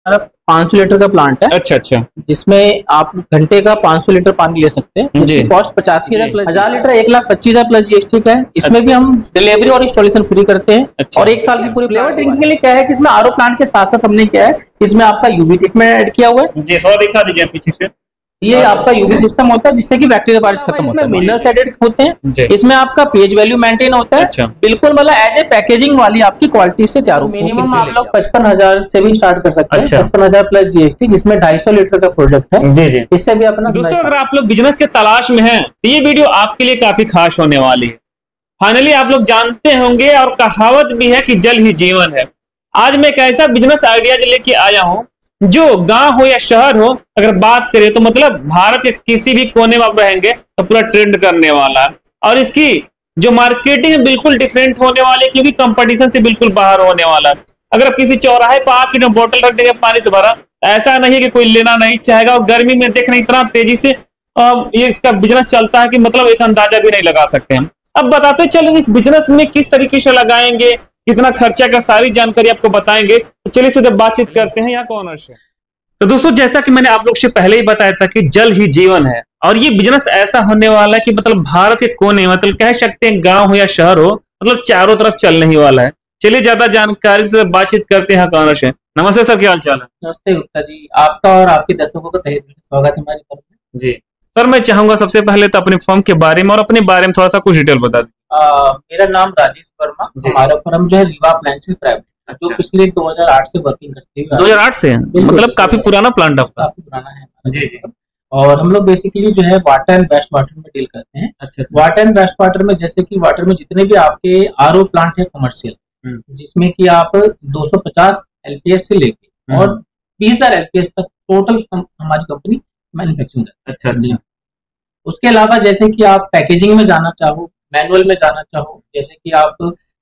हमारा 500 लीटर का प्लांट है। अच्छा अच्छा। जिसमें आप घंटे का 500 लीटर पानी ले सकते हैं। इसकी cost 85,000 plus 1000 litre 1,25,000 plus GST का है। इसमें भी हम डिलीवरी और इंस्टॉलेशन फ्री करते हैं। और 1 साल की पूरी फ्लेवर ड्रिंक के लिए क्या है कि इसमें आरओ प्लांट के साथ साथ हमने क्या है इसमें आपका यूवी ट्रीटमेंट ऐड किया हुआ है। जी थोड़ा दिखा दीजिए पीछे से। ये आपका यूवी सिस्टम होता है जिससे कि बैक्टीरिया वायरस खत्म होता है। मिनरल्स एडेड होते हैं। इसमें आपका पेज वैल्यू मेंटेन होता है। अच्छा। बिल्कुल मतलब एज ए पैकेजिंग वाली आपकी क्वालिटी से तैयार हो। मिनिमम आप लोग 55,000 से भी स्टार्ट कर सकते हैं। 55,000 प्लस जीएसटी जिसमें 250 लीटर का प्रोडक्ट है। जी जी। इससे भी अपना दोस्तों अगर आप लोग बिजनेस के तलाश में हैं तो ये वीडियो आपके लिए काफी खास होने वाली है। फाइनली आप लोग जानते होंगे और कहावत भी है कि जल ही जीवन है। आज मैं एक ऐसा बिजनेस आइडियाज लेके आया हूं जो गांव हो या शहर हो, अगर बात करें तो मतलब भारत के किसी भी कोने में आप रहेंगे तो पूरा ट्रेंड करने वाला है। और इसकी जो मार्केटिंग है बिल्कुल डिफरेंट होने वाली है क्योंकि कंपटीशन से बिल्कुल बाहर होने वाला है। अगर आप किसी चौराहे 5 लीटर बोतल रख देंगे पानी से भरा, ऐसा नहीं है कि कोई लेना नहीं चाहेगा। और गर्मी में देख रहे इतना तेजी से ये इसका बिजनेस चलता है कि मतलब एक अंदाजा भी नहीं लगा सकते हम। अब बताते चलेंगे इस बिजनेस में किस तरीके से लगाएंगे, कितना खर्चा का सारी जानकारी आपको बताएंगे। तो चलिए सीधे बातचीत करते हैं यहाँ कॉर्नर से। तो दोस्तों जैसा कि मैंने आप लोग से पहले ही बताया था कि जल ही जीवन है और ये बिजनेस ऐसा होने वाला है कि मतलब भारत के कोने मतलब कह सकते हैं गांव हो या शहर हो मतलब चारों तरफ चलने ही वाला है। चलिए ज्यादा जानकारी से बातचीत करते हैं कॉर्नर से। नमस्ते सर, क्या हाल चाल है? नमस्ते गुप्ता जी, आपका और आपके दर्शकों का तहे दिल से स्वागत है हमारी फर्म में। जी सर, मैं चाहूंगा सबसे पहले तो अपनी फर्म के बारे में और अपने बारे में थोड़ा सा कुछ डिटेल बता दें। मेरा नाम राजेश वर्मा। हमारा फर्म जो है रीवा अप्लायंसेस प्राइवेट जो पिछले 2008 से वर्किंग करती है। 2008 से मतलब काफी पुराना प्लांट आपका? काफी पुराना है जी जी। और हम लोग बेसिकली जो है वाटर एंड वेस्ट वाटर में डील करते हैं। अच्छा। वाटर एंड वेस्ट वाटर में जैसे कि वाटर में जितने भी आपके आरओ प्लांट है कमर्शियल, जिसमें कि आप 250 एलपीएस से लेके और 20,000 एलपीएस तक टोटल हमारी कंपनी मैन्युफैक्चरिंग करती है। अच्छा। उसके अलावा जैसे कि आप पैकेजिंग में जाना चाहो, मैनुअल में जाना चाहो, जैसे कि आप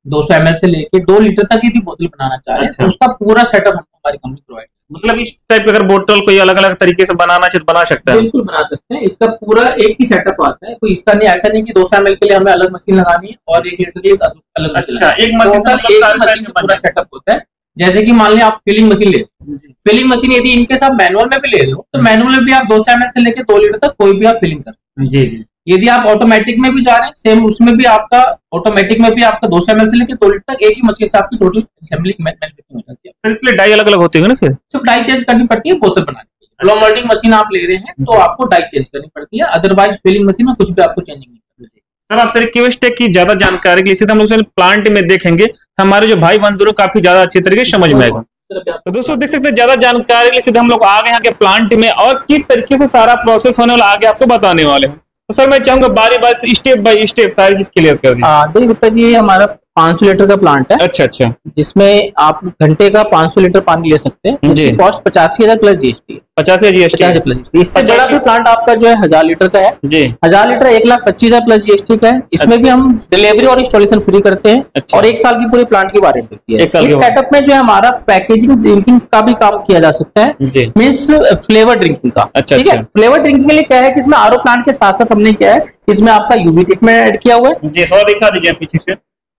200 ml से लेके 2 लीटर तक की बोतल बनाना चाह रहे हैं। अच्छा। तो उसका पूरा सेटअप हमारी कंपनी प्रोवाइड है। मतलब इस टाइप अगर बोतल कोई अलग अलग तरीके से बनाना चाहिए बना सकता है? बिल्कुल बना सकते हैं। इसका पूरा एक ही सेटअप आता है। कोई इसका नहीं, ऐसा नहीं कि 200 ml के लिए हमें अलग मशीन लगानी है और 1 लीटर के लिए अलग मशीन। अच्छा, एक मशीन पूरा सेटअप होता है। जैसे कि मान लिया आप फिलिंग मशीन ले रहे हो, फिलिंग मशीन यदि इनके साथ मैनुअल में भी ले रहे हो तो मैनुअल में भी आप 200 ml से लेकर 2 लीटर तक कोई भी आप फिलिंग कर सकते हैं। जी जी। यदि आप ऑटोमेटिक में भी जा रहे हैं सेम उसमें भी आपका ऑटोमेटिक में भी आपका 200 ml से लेकर 2 लीटर तक एक ही मशीन से आपकी टोटल असेंबली मैन्युफैक्चरिंग हो जाती है। इसलिए डाई अलग अलग होती है ना, फिर सिर्फ डाई चेंज करनी पड़ती है बोतल बनाने के लिए। ब्लो मोल्डिंग मशीन आप ले रहे हैं तो आपको डाई चेंज करनी पड़ती है, अदरवाइज फिलिंग मशीन में कुछ भी आपको चेंजिंग नहीं करनी। सर आप सर रिक्वेस्ट की ज्यादा जानकारी के लिए हम लोग प्लांट में देखेंगे, हमारे जो भाई बंधु काफी ज्यादा अच्छी तरीके से समझ में आएगा। तो दोस्तों देख सकते हैं ज्यादा जानकारी के लिए सीधे हम लोग आ गए यहाँ के प्लांट में और किस तरीके से सारा प्रोसेस होने वाला आगे आपको बताने वाले हैं। तो सर मैं चाहूंगा बारी बारी स्टेप बाय स्टेप सारी चीज क्लियर कर दीजिए। देखिए गुप्ता जी, ये हमारा 500 लीटर का प्लांट है। अच्छा अच्छा। जिसमें आप घंटे का 500 लीटर पानी ले सकते हैं। इसकी cost 85,000 plus GST. 50,000 GST plus GST. इससे बड़ा भी प्लांट आपका जो है 1000 लीटर का है जी। 1000 लीटर 1,25,000 प्लस जीएसटी का है। इसमें भी हम डिलीवरी और इंस्टॉलेशन फ्री करते हैं। और 1 साल की पूरी प्लांट की वारंटी होती है। इस सेटअप में जो है हमारा पैकेजिंग ड्रिंकिंग का भी काम किया जा सकता है, मीन्स फ्लेवर ड्रिंकिंग का। ठीक है। फ्लेवर ड्रिंकिंग के लिए क्या है कि इसमें आरओ प्लांट के साथ साथ हमने क्या है इसमें आपका यूवी ट्रीटमेंट ऐड किया हुआ है। जी थोड़ा दिखा दीजिए पीछे से।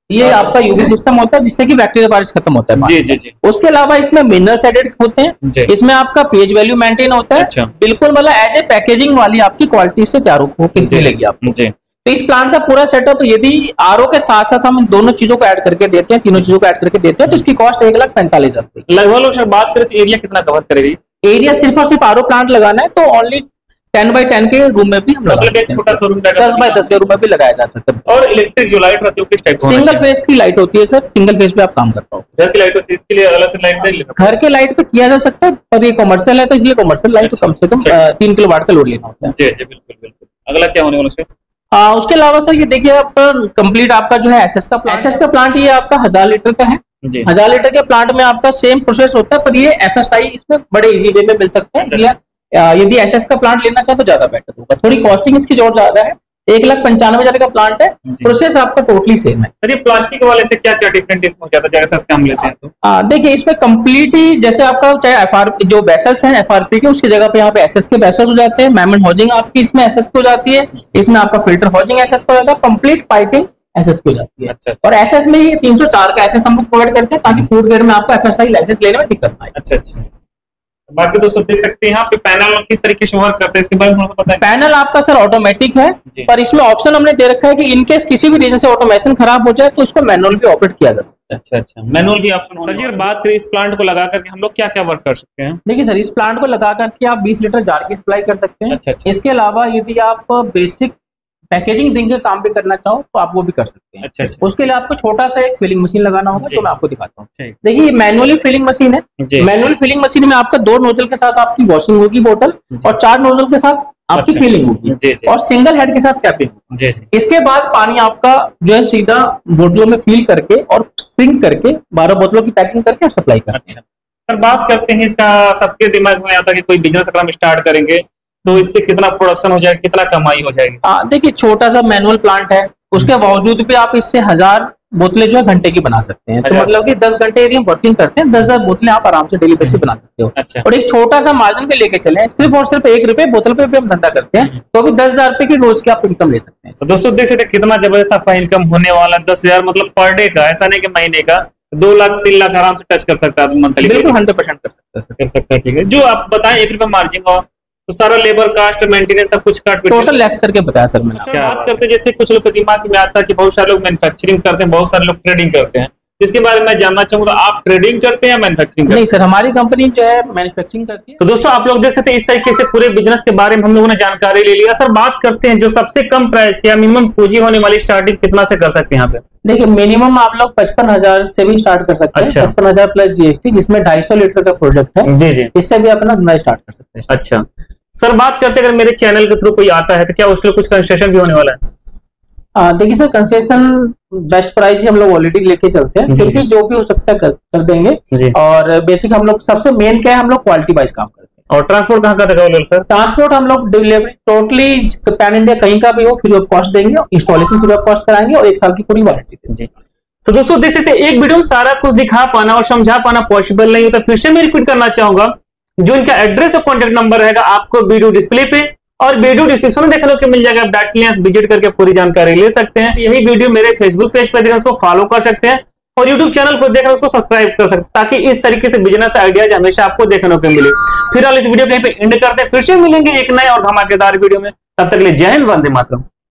ये आपका यूवी सिस्टम होता है जिससे कि बैक्टीरिया वायरस खत्म होता है। जी जी जी। उसके अलावा इसमें मिनरल्स एडेड होते हैं। इसमें आपका पेज वैल्यू मेंटेन होता है। अच्छा। बिल्कुल मतलब एज ए पैकेजिंग वाली आपकी क्वालिटी से तैयार होकर मिलेगी आपको। तो इस प्लांट का पूरा सेटअप यदि आरओ के साथ साथ हम इन दोनों चीजों को ऐड करके देते हैं, तीनों चीजों को ऐड करके देते हैं तो इसकी कॉस्ट 1,45,000 रुपए। लगभग बात करें तो एरिया कितना कवर करेगी? एरिया सिर्फ और सिर्फ आरओ प्लांट लगाना है तो ओनली 10 बाय 10 के रूम में भी हम लगा सकते हैं। छोटा सा रूम 10 बाय 10 के रूम में भी लगाया जा सकता है। और इलेक्ट्रिक जो लाइट रहती है किस टाइप? सिंगल फेस की लाइट होती है सर, सिंगल फेस पे आप काम कर पाओ। घर की लाइट हो इसके लिए अलग से लाइट नहीं लेना? घर के लाइट पे किया जा सकता है पर ये कमर्शियल है तो इसलिए कमर्शियल लाइट तो कम से कम 3 किलोवाट का लोड लेना होता है। जी जी बिल्कुल बिल्कुल। अगला क्या होने वाला सर? उसके अलावा सर ये देखिए आपका कंप्लीट आपका जो है एसएस का प्लांट ये आपका 1000 लीटर का है। 1000 लीटर के प्लांट में आपका सेम प्रोसेस होता है पर ये एफएसआई इसमें बड़े इजी वे में मिल सकता है। इसलिए यदि एसएस का प्लांट लेना चाहे तो ज्यादा बेटर होगा। थोड़ी कॉस्टिंग इसकी जोर ज्यादा है। 1,95,000 का प्लांट है। प्रोसेस आपका टोटली सेम है। सर ये प्लास्टिक वाले से क्या क्या डिफरेंट इसमें ज्यादा एसएस का हम लेते हैं तो? देखिए इसमें कंप्लीट ही जैसे आपका चाहे एफआरपी जो वेसल्स हैं एफआरपी के उसकी जगह पे यहाँ पे एसएस के वेसल्स हो जाते हैं। मैमन हॉजिंग आपकी इसमें एसएस की हो जाती है। इसमें आपका फिल्टर हॉजिंग एसएस का हो जाता है। कंप्लीट पाइपिंग एसएस की हो जाती है। अच्छा। और एसएस में ही 304 का एसएस हम लोग प्रोवाइड करते हैं ताकि फूड ग्रेड में आपको एफएसआई लाइसेंस लेने में दिक्कत ना आए। अच्छा अच्छा। बाकी दोस्तों देख सकते हैं यहाँ पे पैनल किस तरीके से वर्क करते हैं इसके बारे में पता है। पैनल आपका सर ऑटोमेटिक है, पर इसमें ऑप्शन हमने दे रखा है कि इनकेस किसी भी रीजन से ऑटोमेशन खराब हो जाए तो इसको मैनुअल भी ऑपरेट किया जा सकता है। अच्छा, मैनुअल भी ऑप्शन। सर जी अगर बात करें इस प्लांट को लगा करके हम लोग क्या क्या वर्क कर सकते हैं? देखिए सर, इस प्लांट को लगा करके आप 20 लीटर जार की सप्लाई कर सकते हैं। अच्छा। इसके अलावा यदि आप बेसिक पैकेजिंग दिन के काम भी करना चाहो तो आप वो भी कर सकते हैं। अच्छा। उसके लिए आपको छोटा सा एक फिलिंग मशीन लगाना होगा, जो मैं आपको दिखाता हूँ। देखिए मैनुअली फिलिंग मशीन है। मैनुअल फिलिंग मशीन में आपका 2 नोजल के साथ आपकी वॉशिंग होगी बोतल, और 4 नोजल के साथ आपकी फिलिंग होगी, और सिंगल हेड के साथ कैपिंग। इसके बाद पानी आपका जो है सीधा बोतलों में फिल करके और सिंक करके 12 बोतलों की पैकिंग करके आप सप्लाई करते हैं। सर बात करते हैं इसका, सबके दिमाग में आता है कि कोई बिजनेस अगर हम स्टार्ट करेंगे तो इससे कितना प्रोडक्शन हो जाएगा, कितना कमाई हो जाएगी? देखिए छोटा सा मैनुअल प्लांट है, उसके बावजूद भी आप इससे 1000 बोतलें जो है घंटे की बना सकते हैं। तो मतलब कि 10 घंटे यदि हम वर्किंग करते हैं 10,000 बोतलें आप आराम से डेली बेसिस बना सकते हो। अच्छा। और एक छोटा सा मार्जिन पे लेके चले, सिर्फ और सिर्फ 1 रुपए बोतल पे भी हम धंधा करते हैं, तो भी 10,000 रुपए की रोज की आप इनकम ले सकते हैं। तो दोस्तों देख सकते कितना जबरदस्त आपका इनकम होने वाला, 10,000 मतलब पर डे का, ऐसा नहीं कि महीने का। 2 लाख 3 लाख आराम से टच कर सकता है मंथली। बिल्कुल 100% कर सकता है। ठीक है, जो आप बताएं 1 रुपए मार्जिन का, तो सारा लेबर कास्ट मेंटेनेंस सब कुछ काट टोटल लेस करके बताया सर मैंने। क्या बात करते हैं, जैसे कुछ लोग के दिमाग में आता है कि बहुत सारे लोग मैन्युफैक्चरिंग करते हैं, बहुत सारे लोग ट्रेडिंग करते हैं, इसके बारे में जानना चाहूंगा, आप ट्रेडिंग करते हैं या मैन्युफैक्चरिंग करते हैं? नहीं सर, हमारी कंपनी जो है मैन्युफैक्चरिंग करती है। तो दोस्तों आप लोग देख सकते हैं इस तरीके से पूरे बिजनेस के बारे में हम लोगों ने जानकारी ले लिया। सर बात करते हैं जो सबसे कम प्राइस या मिनिमम पूंजी होने वाली स्टार्टिंग कितना से कर सकते हैं यहाँ पे? देखिए मिनिमम आप लोग 55,000 से भी स्टार्ट कर सकते हैं। 55,000 प्लस जीएसटी, जिसमें 250 लीटर का प्रोजेक्ट है। जी। इससे भी अपना धंधा स्टार्ट कर सकते हैं। अच्छा सर, बात करते हैं अगर मेरे चैनल के थ्रू कोई आता है तो क्या उसके लिए कुछ कंसेशन भी होने वाला है? देखिए सर, कंसेशन बेस्ट प्राइस ही हम लोग ऑलरेडी लेके चलते हैं, फिर भी जो भी हो सकता है कर देंगे। और बेसिक हम लोग सबसे मेन क्या है, हम लोग क्वालिटी वाइज काम करते हैं। और ट्रांसपोर्ट कहाँ का अवेलेबल सर? ट्रांसपोर्ट हम लोग डिलीवरी टोटली पैन इंडिया कहीं का भी हो फ्री ऑफ कॉस्ट देंगे, इंस्टॉलेशन फ्री ऑफ कॉस्ट कराएंगे, और 1 साल की पूरी वारंटी देंगे। तो दोस्तों देख सकते हैं एक वीडियो में सारा कुछ दिखा पाना और समझा पाना पॉसिबल नहीं होता। फिर से मैं रिपीट करना चाहूंगा, जो इनका एड्रेस और कॉन्टेक्ट नंबर रहेगा आपको वीडियो डिस्प्ले पे और वीडियो डिस्क्रिप्शन में देखने को मिल जाएगा। आप डायरेक्टली विजिट करके पूरी जानकारी ले सकते हैं। यही वीडियो मेरे फेसबुक पेज पर देखना, उसको फॉलो कर सकते हैं, और यूट्यूब चैनल को देखना उसको सब्सक्राइब कर सकते हैं, ताकि इस तरीके से बिजनेस आइडियाज हमेशा आपको देखने को मिले। फिर इस वीडियो कहीं पे एंड करते हैं, फिर से मिलेंगे एक नए और धमाकेदार वीडियो में। तब तक के लिए जय हिंद, वंदे मातरम।